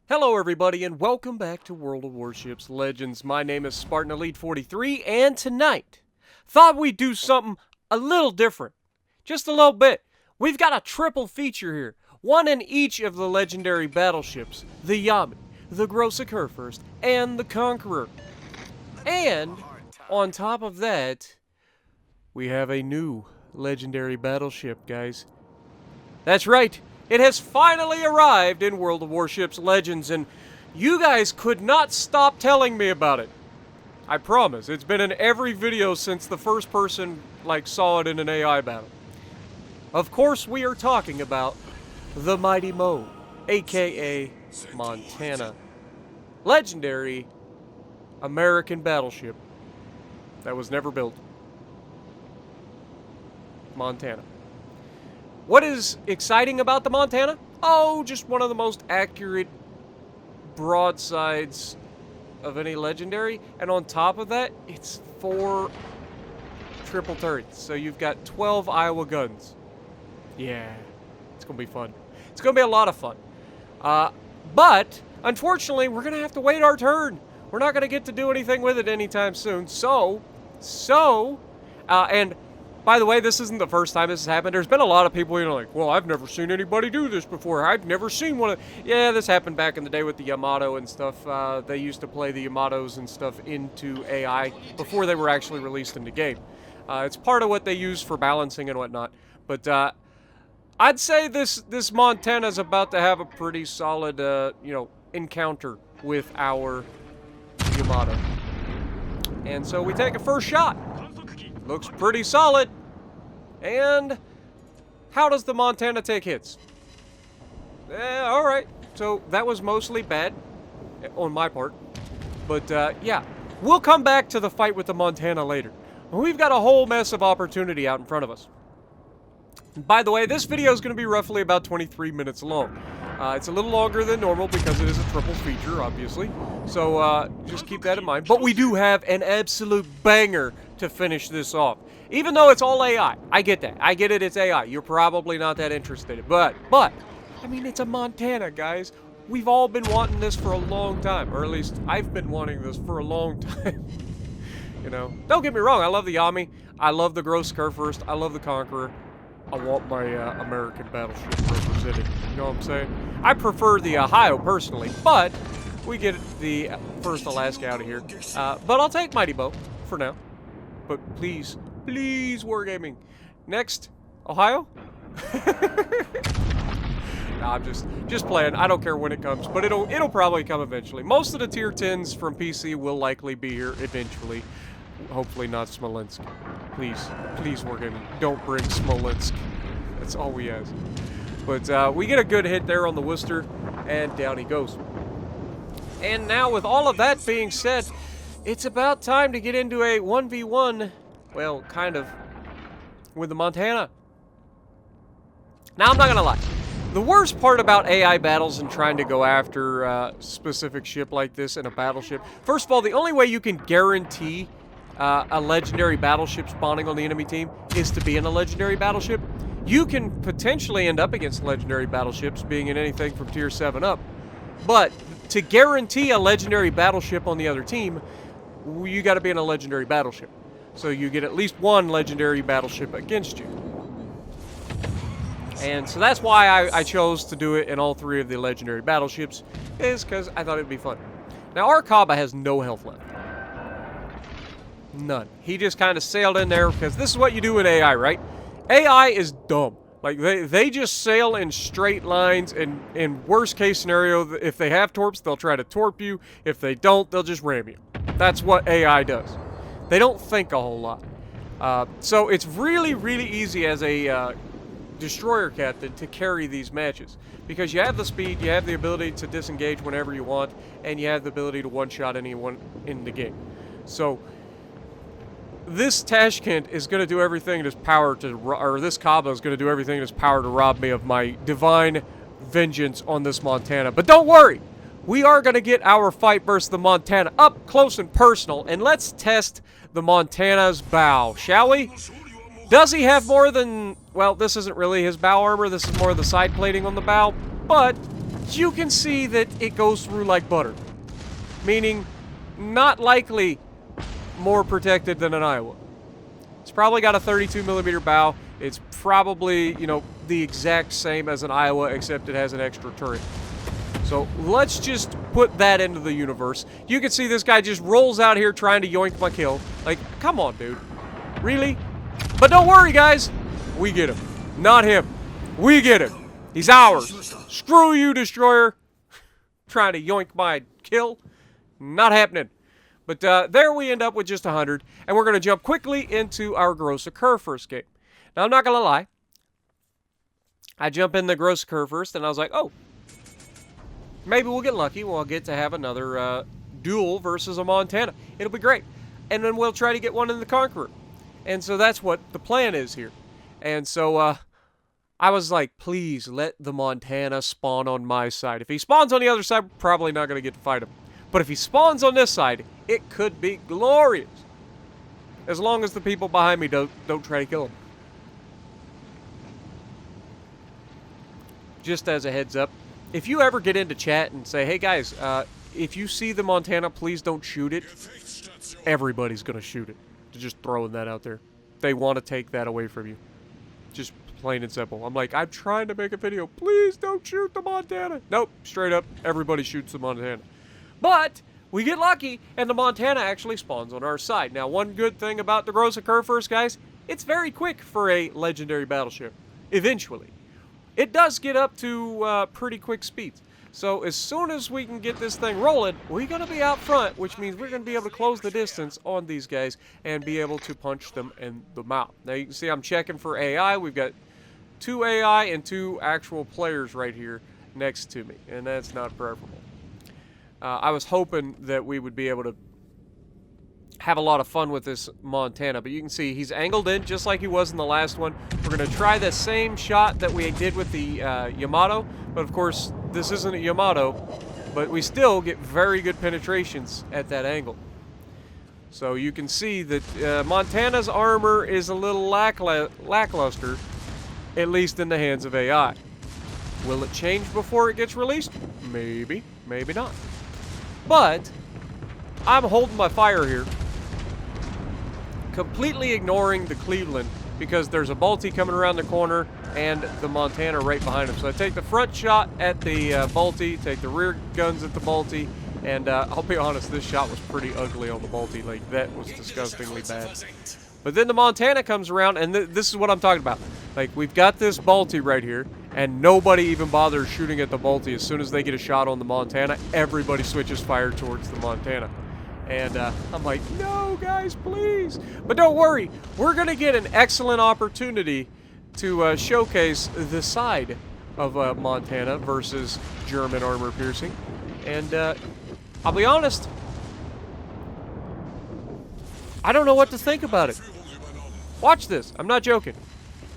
Hello everybody and welcome back to World of Warships Legends. My name is Spartan Elite 43 and tonight, thought we'd do something a little different. Just a little bit. We've got a triple feature here. One in each of the legendary battleships. The Yamato, the Kurfurst, and the Conqueror. And, on top of that, we have a new legendary battleship, guys. That's right. It has finally arrived in World of Warships Legends, and you guys could not stop telling me about it. I promise. It's been in every video since the first person, saw it in an AI battle. Of course, we are talking about the Mighty Mo, aka Montana. Legendary American battleship that was never built. Montana. What is exciting about the Montana? Oh, just one of the most accurate broadsides of any legendary. And on top of that, it's 4 triple turrets. So you've got 12 Iowa guns. Yeah, it's going to be fun. It's going to be a lot of fun. But, unfortunately, we're going to have to wait our turn. We're not going to get to do anything with it anytime soon. And by the way, this isn't the first time this has happened. There's been a lot of people, well, I've never seen anybody do this before. I've never seen one of... Yeah, this happened back in the day with the Yamato and stuff. They used to play the Yamatos and stuff into AI before they were actually released into game. It's part of what they use for balancing and whatnot. But I'd say this Montana's about to have a pretty solid, encounter with our Yamato. And so we take a first shot. Looks pretty solid. And how does the Montana take hits? Alright. So that was mostly bad on my part. But yeah, we'll come back to the fight with the Montana later. We've got a whole mess of opportunity out in front of us. By the way, this video is going to be roughly about 23 minutes long. It's a little longer than normal because it is a triple feature, obviously. So just keep that in mind. But we do have an absolute banger to finish this off. Even though it's all AI. I get that. I get it, it's AI. You're probably not that interested. But, I mean, it's a Montana, guys. We've all been wanting this for a long time. Or at least, I've been wanting this for a long time. Don't get me wrong. I love the Yami. I love the Kurfurst. I love the Conqueror. I want my American battleship represented. You know what I'm saying? I prefer the Ohio, personally. But, we get the first Alaska out of here. But I'll take Mighty Bo for now. But please, Wargaming. Next, Ohio? Nah, I'm just playing. I don't care when it comes, but it'll probably come eventually. Most of the tier 10s from PC will likely be here eventually. Hopefully not Smolensk. Please, Wargaming, don't bring Smolensk. That's all we ask. But we get a good hit there on the Worcester, and down he goes. And now, with all of that being said, it's about time to get into a 1v1, well, kind of, with the Montana. Now, I'm not gonna lie. The worst part about AI battles and trying to go after a specific ship like this in a battleship, first of all, the only way you can guarantee a legendary battleship spawning on the enemy team is to be in a legendary battleship. You can potentially end up against legendary battleships being in anything from tier 7 up, but to guarantee a legendary battleship on the other team, you got to be in a legendary battleship. So you get at least one legendary battleship against you. And so that's why I chose to do it in all 3 of the legendary battleships, is because I thought it'd be fun. Now, our Kaba has no health left. None. He just kind of sailed in there because this is what you do in AI, right? AI is dumb. Like, they just sail in straight lines, and in worst case scenario, if they have torps, they'll try to torp you. If they don't, they'll just ram you. That's what AI does. They don't think a whole lot. So it's really, really easy as a destroyer captain to carry these matches. Because you have the speed, you have the ability to disengage whenever you want, and you have the ability to one-shot anyone in the game. So this Tashkent is going to do everything in his power to, or this Kaba is going to do everything in his power to rob me of my divine vengeance on this Montana. But don't worry, we are going to get our fight versus the Montana up close and personal, and let's test the Montana's bow, shall we? Does he have more than... Well, this isn't really his bow armor. This is more of the side plating on the bow. But you can see that it goes through like butter. Meaning, not likely more protected than an Iowa. It's probably got a 32mm bow. It's probably, you know, the exact same as an Iowa, except it has an extra turret. So let's just put that into the universe. You can see this guy just rolls out here trying to yoink my kill. Like, come on, dude. Really? But don't worry, guys. We get him. Not him. We get him. He's ours. Screw you, Destroyer. Trying to yoink my kill. Not happening. But there we end up with just 100. And we're going to jump quickly into our Gross Kurfurst game. Now, I'm not going to lie. I jump in the Gross Kurfurst, and I was like, oh. Maybe we'll get lucky. We'll get to have another duel versus a Montana. It'll be great. And then we'll try to get one in the Conqueror. And so that's what the plan is here. And so I was like, please let the Montana spawn on my side. If he spawns on the other side, we're probably not going to get to fight him. But if he spawns on this side, it could be glorious. As long as the people behind me don't try to kill him. Just as a heads up, if you ever get into chat and say, hey guys, if you see the Montana, please don't shoot it. Everybody's going to shoot it. Just throwing that out there. They want to take that away from you. Just plain and simple. I'm like, I'm trying to make a video. Please don't shoot the Montana. Nope, straight up, everybody shoots the Montana. But we get lucky, and the Montana actually spawns on our side. Now, one good thing about the Gross Kurfurst, guys, it's very quick for a legendary battleship. Eventually. It does get up to pretty quick speeds. So as soon as we can get this thing rolling, we're going to be out front, which means we're going to be able to close the distance on these guys and be able to punch them in the mouth. Now you can see I'm checking for AI. We've got 2 AI and 2 actual players right here next to me, and that's not preferable. I was hoping that we would be able to have a lot of fun with this Montana, but you can see he's angled in just like he was in the last one. We're going to try the same shot that we did with the Yamato, but of course this isn't a Yamato, but we still get very good penetrations at that angle. So you can see that Montana's armor is a little lackluster, at least in the hands of AI. Will it change before it gets released? Maybe, maybe not. But I'm holding my fire here, completely ignoring the Cleveland because there's a Balti coming around the corner and the Montana right behind him. So I take the front shot at the Balti, take the rear guns at the Balti, and I'll be honest, this shot was pretty ugly on the Balti. Like, that was disgustingly bad. But then the Montana comes around, and this is what I'm talking about. Like, we've got this Balti right here, and nobody even bothers shooting at the Balti. As soon as they get a shot on the Montana, everybody switches fire towards the Montana. And I'm like, no, guys, please. But don't worry. We're going to get an excellent opportunity to showcase the side of Montana versus German armor piercing. And I'll be honest, I don't know what to think about it. Watch this. I'm not joking.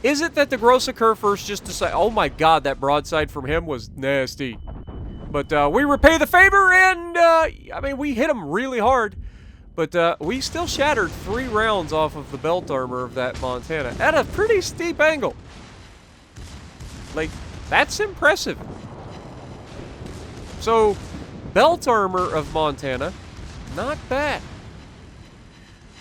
Is it that the Gross Kurfurst just decide, oh my god, that broadside from him was nasty. But we repay the favor, and, I mean, we hit him really hard. But we still shattered 3 rounds off of the belt armor of that Montana at a pretty steep angle. Like, that's impressive. So, belt armor of Montana, not bad.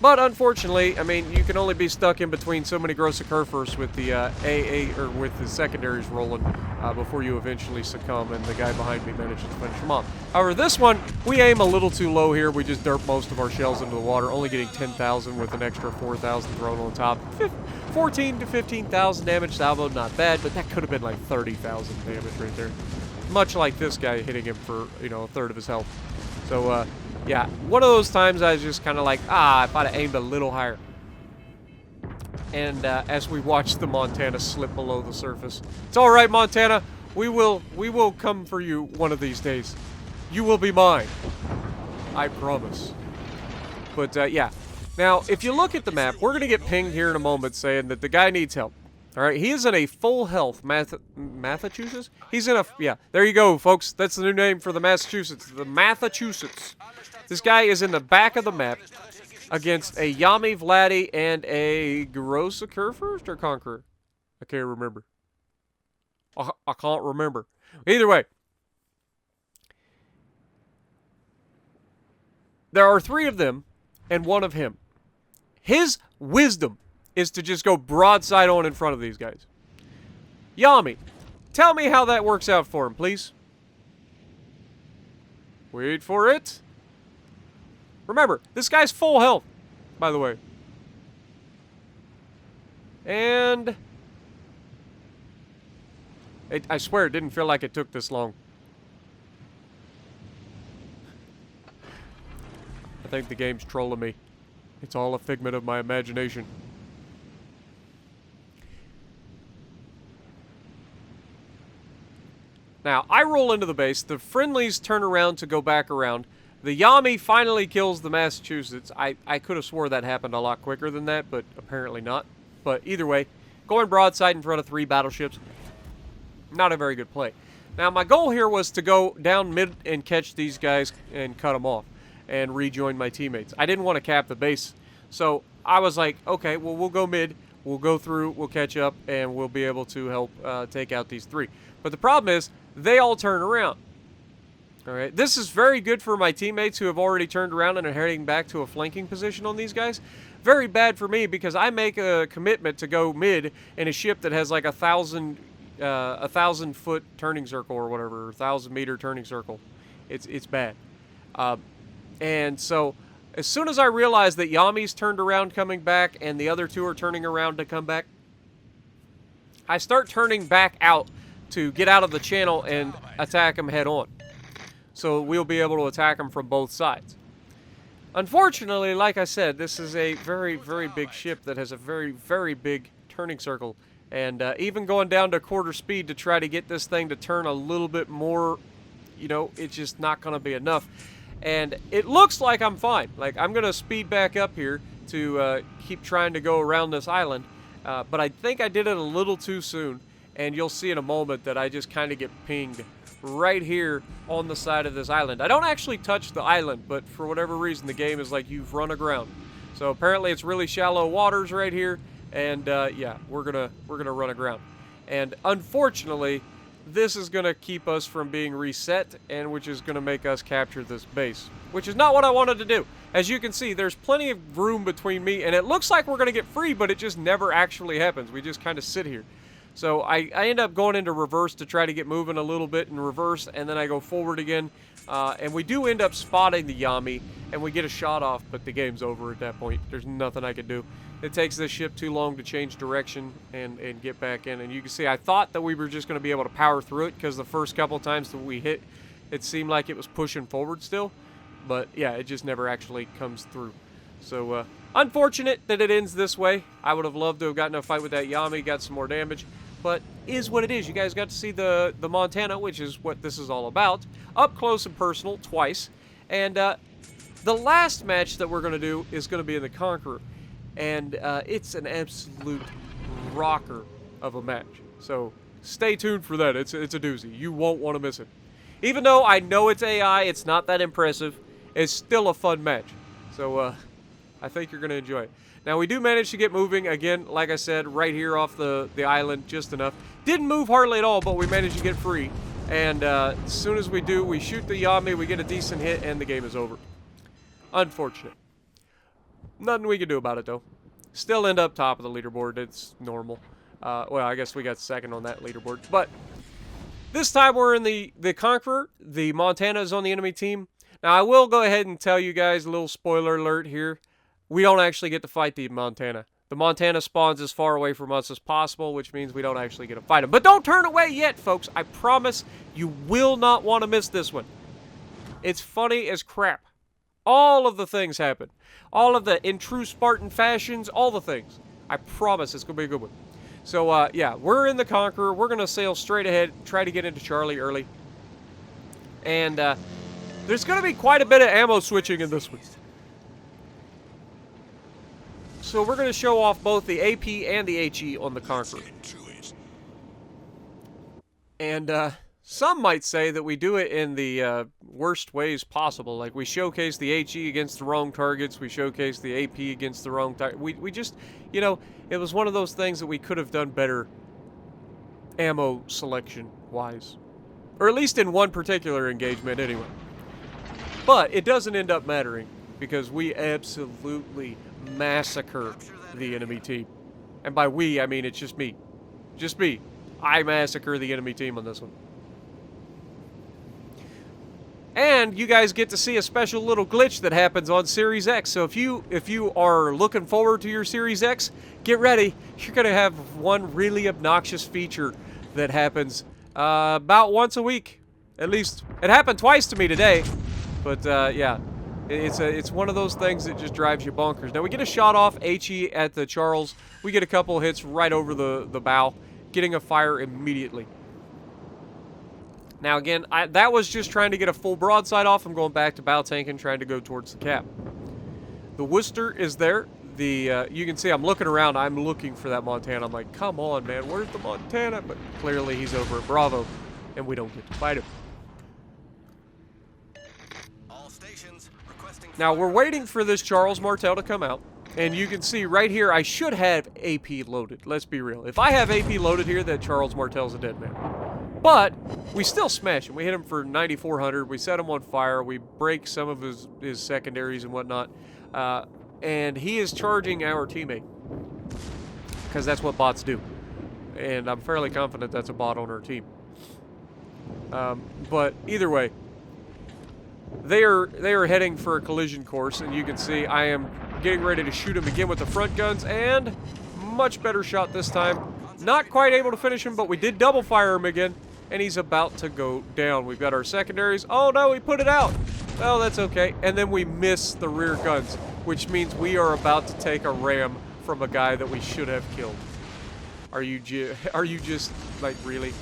But unfortunately, I mean, you can only be stuck in between so many Gross Kurfursts with the AA or with the secondaries rolling before you eventually succumb, and the guy behind me manages to finish him off. However, this one, we aim a little too low here. We just derp most of our shells into the water, only getting 10,000 with an extra 4,000 thrown on top. 14 to 15,000 damage salvo, not bad, but that could have been like 30,000 damage right there. Much like this guy hitting him for, you know, a third of his health. So, yeah, one of those times I was just kind of like, if I'd have aimed a little higher. And as we watch the Montana slip below the surface, it's all right, Montana. We will come for you one of these days. You will be mine. I promise. But yeah. Now, if you look at the map, we're gonna get pinged here in a moment saying that the guy needs help. All right, he is in a full health Massachusetts. He's in a there you go, folks. That's the new name for the Massachusetts. The Massachusetts. This guy is in the back of the map against a Yami Vladdy and a Gross Kurfurst or Conqueror. I can't remember. I can't remember. Either way, There are 3 of them and 1 of him. His wisdom is to just go broadside on in front of these guys. Yami, tell me how that works out for him, please. Wait for it. Remember, this guy's full health, by the way. And I swear it didn't feel like it took this long. I think the game's trolling me. It's all a figment of my imagination. Now, I roll into the base. The friendlies turn around to go back around. The Yami finally kills the Massachusetts. I could have swore that happened a lot quicker than that, but apparently not. But either way, going broadside in front of 3 battleships, not a very good play. Now, my goal here was to go down mid and catch these guys and cut them off and rejoin my teammates. I didn't want to cap the base. So I was like, okay, well, we'll go mid, we'll go through, we'll catch up, and we'll be able to help take out these 3. But the problem is, they all turn around. All right, this is very good for my teammates who have already turned around and are heading back to a flanking position on these guys. Very bad for me because I make a commitment to go mid in a ship that has like a 1,000-foot turning circle or whatever, 1,000-meter turning circle. It's bad. And so as soon as I realize that Yami's turned around coming back and the other 2 are turning around to come back, I start turning back out to get out of the channel and attack them head on. So we'll be able to attack them from both sides. Unfortunately, like I said, this is a very, very big ship that has a very, very big turning circle. And even going down to quarter speed to try to get this thing to turn a little bit more, you know, it's just not going to be enough. And it looks like I'm fine. Like, I'm going to speed back up here to keep trying to go around this island. But I think I did it a little too soon. And you'll see in a moment that I just kind of get pinged right here on the side of this island. I don't actually touch the island, but for whatever reason, the game is like, you've run aground. So apparently it's really shallow waters right here. And yeah, we're gonna run aground. And unfortunately, this is gonna keep us from being reset, and which is gonna make us capture this base, which is not what I wanted to do. As you can see, there's plenty of room between me, and it looks like we're gonna get free, but it just never actually happens. We just kind of sit here. So I end up going into reverse to try to get moving a little bit in reverse, and then I go forward again. And we do end up spotting the Yami, and we get a shot off, but the game's over at that point. There's nothing I can do. It takes this ship too long to change direction and get back in. And you can see, I thought that we were just going to be able to power through it, because the first couple times that we hit, it seemed like it was pushing forward still. But yeah, it just never actually comes through. So unfortunate that it ends this way. I would have loved to have gotten a fight with that Yami, got some more damage. But is what it is. You guys got to see the Montana, which is what this is all about, up close and personal twice. And the last match that we're going to do is going to be in the Conqueror. And it's an absolute rocker of a match. So stay tuned for that. It's a doozy. You won't want to miss it. Even though I know it's AI, it's not that impressive, it's still a fun match. So I think you're going to enjoy it. Now, we do manage to get moving, again, like I said, right here off the island, just enough. Didn't move hardly at all, but we managed to get free. And as soon as we do, we shoot the Yami, we get a decent hit, and the game is over. Unfortunate. Nothing we can do about it, though. Still end up top of the leaderboard. It's normal. Well, I guess we got second on that leaderboard. But this time we're in the Conqueror. The Montana is on the enemy team. Now, I will go ahead and tell you guys a little spoiler alert here. We don't actually get to fight the Montana. The Montana spawns as far away from us as possible, which means we don't actually get to fight him. But don't turn away yet, folks. I promise you will not want to miss this one. It's funny as crap. All of the things happen. All of the in true Spartan fashions, all the things. I promise it's going to be a good one. So, yeah, we're in the Conqueror. We're going to sail straight ahead, try to get into Charlie early. And there's going to be quite a bit of ammo switching in this one. So we're going to show off both the AP and the HE on the Conqueror. And some might say that we do it in the worst ways possible. Like, we showcase the HE against the wrong targets. We showcase the AP against the wrong targets. We just, you know, it was one of those things that we could have done better ammo selection-wise. Or at least in one particular engagement, anyway. But it doesn't end up mattering. because we absolutely massacre the enemy team. And by we, I mean it's just me. Just me. I massacre the enemy team on this one. And you guys get to see a special little glitch that happens on Series X. So if you are looking forward to your Series X, get ready. You're going to have one really obnoxious feature that happens about once a week. At least, it happened twice to me today. But yeah, it's one of those things that just drives you bonkers. Now we get a shot off HE at the Charles. We get a couple hits right over the bow, getting a fire immediately. Now again, that was just trying to get a full broadside off. I'm going back to bow tanking, trying to go towards the cap. The Worcester is there. You can see I'm looking around. I'm looking for that Montana. I'm like, come on, man, where's the Montana? But clearly he's over at Bravo, and we don't get to fight him. All stations requesting. Now we're waiting for this Charles Martel to come out. And you can see right here, I should have AP loaded. Let's be real. If I have AP loaded here, that Charles Martel's a dead man. But we still smash him. We hit him for 9,400. We set him on fire. We break some of his secondaries and whatnot. And he is charging our teammate. Because that's what bots do. And I'm fairly confident that's a bot on our team. But either way, they are heading for a collision course. And you can see I am getting ready to shoot him again with the front guns. And much better shot this time. Not quite able to finish him, but we did double fire him again. And he's about to go down. We've got our secondaries. Oh no, we put it out. Well, that's okay. And then we miss the rear guns, which means we are about to take a ram from a guy that we should have killed. Are you just like really?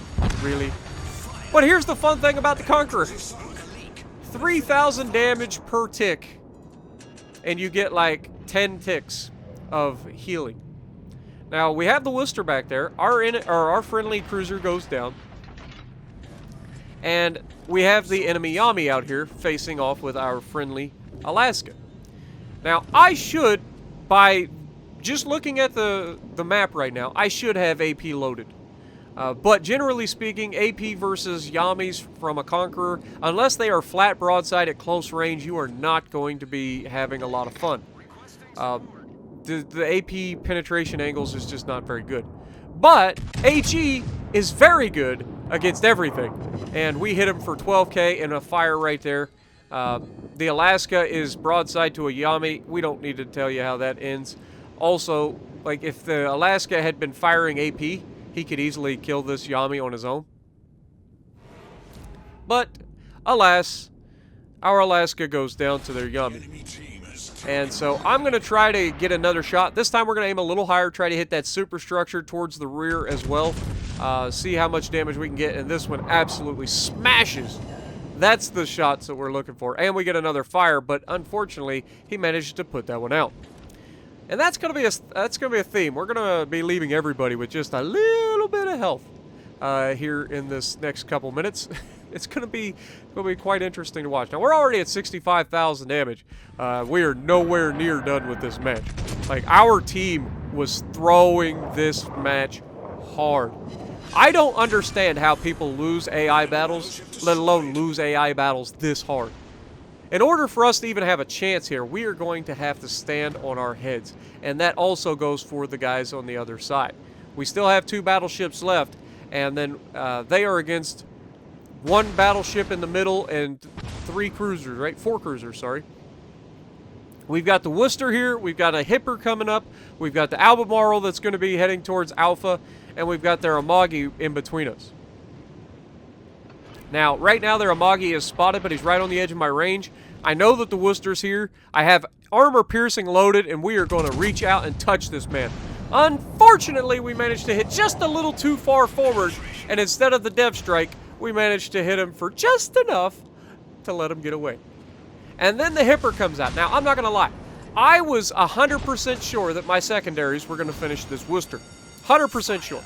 But here's the fun thing about the Conqueror. 3,000 damage per tick. And you get like 10 ticks of healing. Now, we have the Worcester back there. Our friendly cruiser goes down. And we have the enemy Yami out here facing off with our friendly Alaska. Now, I should, by just looking at the map right now, I should have AP loaded. But generally speaking, AP versus Yamis from a Conqueror, unless they are flat broadside at close range, you are not going to be having a lot of fun. The AP penetration angles is just not very good. But HE is very good against everything. And we hit him for 12K and a fire right there. The Alaska is broadside to a Yami. We don't need to tell you how that ends. Also, like if the Alaska had been firing AP, he could easily kill this Yami on his own. But, alas, our Alaska goes down to their Yami. And so I'm going to try to get another shot. This time we're going to aim a little higher, try to hit that superstructure towards the rear as well. See how much damage we can get. And this one absolutely smashes. That's the shots that we're looking for. And we get another fire, but unfortunately, he managed to put that one out. And that's going to be a theme. We're going to be leaving everybody with just a little bit of health here in this next couple minutes. It's going to be quite interesting to watch. Now, we're already at 65,000 damage. We are nowhere near done with this match. Like, our team was throwing this match hard. I don't understand how people lose AI battles, let alone lose AI battles this hard. In order for us to even have a chance here, we are going to have to stand on our heads. And that also goes for the guys on the other side. We still have 2 battleships left, and then they are against 1 battleship in the middle and 3 cruisers, right? 4 cruisers, sorry. We've got the Worcester here. We've got a Hipper coming up. We've got the Albemarle that's going to be heading towards Alpha. And we've got their Amagi in between us. Now, right now, their Amagi is spotted, but he's right on the edge of my range. I know that the Worcester's here. I have armor piercing loaded, and we are going to reach out and touch this man. Unfortunately, we managed to hit just a little too far forward, and instead of the Dev Strike, we managed to hit him for just enough to let him get away. And then the Hipper comes out. Now, I'm not going to lie. I was 100% sure that my secondaries were going to finish this Worcester. 100% sure.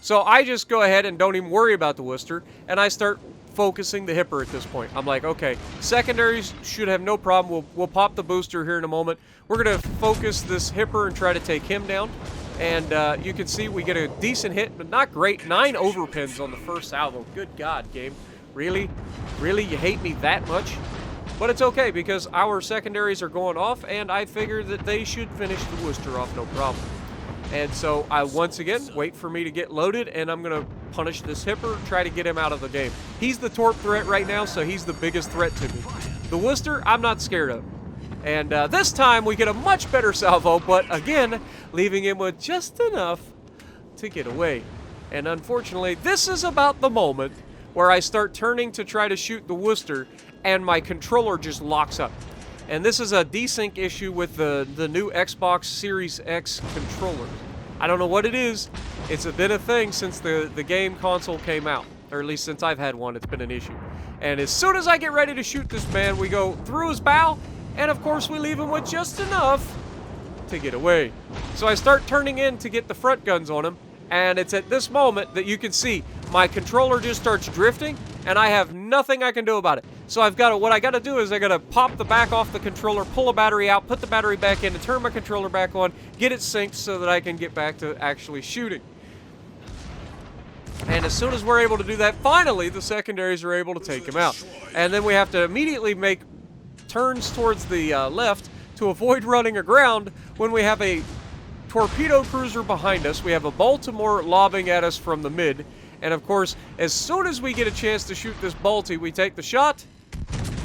So I just go ahead and don't even worry about the Worcester, and I start focusing the Hipper at this point. I'm like, okay, secondaries should have no problem. We'll pop the booster here in a moment. We're going to focus this Hipper and try to take him down. And you can see we get a decent hit, but not great. 9 overpins on the first salvo. Good God, game. Really? Really? You hate me that much? But it's okay, because our secondaries are going off, and I figure that they should finish the Worcester off no problem. And so I once again wait for me to get loaded, and I'm going to punish this Hipper, try to get him out of the game. He's the Torp threat right now, so he's the biggest threat to me. The Worcester, I'm not scared of. And this time we get a much better salvo, but again, leaving him with just enough to get away. And unfortunately, this is about the moment where I start turning to try to shoot the Worcester, and my controller just locks up. And this is a desync issue with the new Xbox Series X controller. I don't know what it is. It's been a thing since the game console came out. Or at least since I've had one, it's been an issue. And as soon as I get ready to shoot this man, we go through his bow, and of course we leave him with just enough to get away. So I start turning in to get the front guns on him, and it's at this moment that you can see my controller just starts drifting, and I have nothing I can do about it. So what I gotta do is I gotta pop the back off the controller, pull a battery out, put the battery back in, and turn my controller back on, get it synced so that I can get back to actually shooting. And as soon as we're able to do that, finally the secondaries are able to take him out. And then we have to immediately make turns towards the left to avoid running aground when we have a torpedo cruiser behind us. We have a Baltimore lobbing at us from the mid. And of course, as soon as we get a chance to shoot this Balti, we take the shot,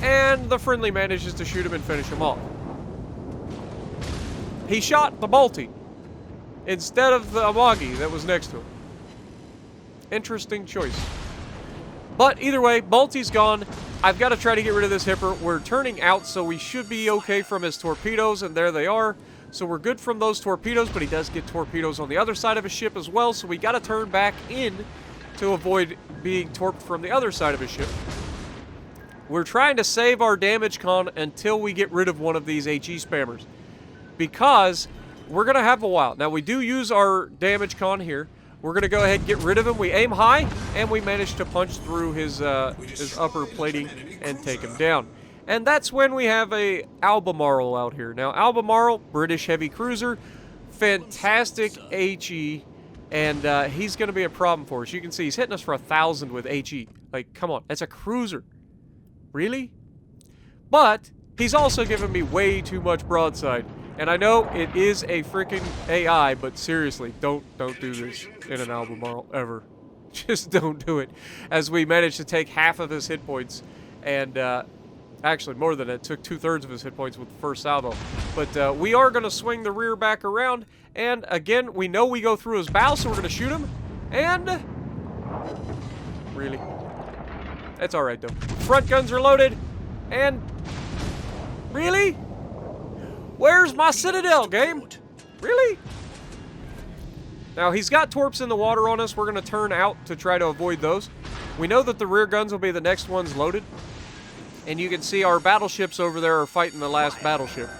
and the friendly manages to shoot him and finish him off. He shot the Balti instead of the Amagi that was next to him. Interesting choice. But either way, Balti's gone. I've got to try to get rid of this Hipper. We're turning out, so we should be okay from his torpedoes, and there they are. So we're good from those torpedoes, but he does get torpedoes on the other side of his ship as well, so we got to turn back in to avoid being torped from the other side of his ship. We're trying to save our damage con until we get rid of one of these HE spammers, because we're going to have a while. Now, we do use our damage con here. We're going to go ahead and get rid of him. We aim high, and we manage to punch through his upper plating and take him down. And that's when we have a Albemarle out here. Now, Albemarle, British heavy cruiser, fantastic HE, and he's going to be a problem for us. You can see he's hitting us for 1,000 with HE. Like, come on, that's a cruiser. Really? But he's also giving me way too much broadside. And I know it is a freaking AI, but seriously, don't do this in an Albemarle ever. Just don't do it. As we managed to take half of his hit points, and actually more than that, took 2/3 of his hit points with the first salvo. But we are going to swing the rear back around, and again, we know we go through his bow, so we're going to shoot him. And really, it's all right though. Front guns are loaded, and really. Where's my Citadel, game? Really? Now, he's got torps in the water on us. We're going to turn out to try to avoid those. We know that the rear guns will be the next ones loaded. And you can see our battleships over there are fighting the last battleship.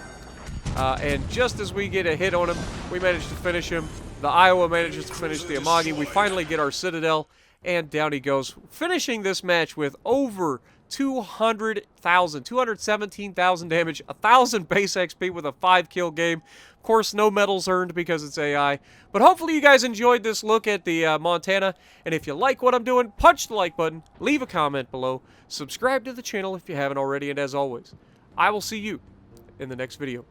And just as we get a hit on him, we manage to finish him. The Iowa manages to finish the Amagi. We finally get our Citadel, and down he goes. Finishing this match with over 217,000 damage, 1,000 base XP with a 5-kill game. Of course, no medals earned because it's AI. But hopefully you guys enjoyed this look at the Montana. And if you like what I'm doing, punch the like button, leave a comment below, subscribe to the channel if you haven't already, and as always, I will see you in the next video.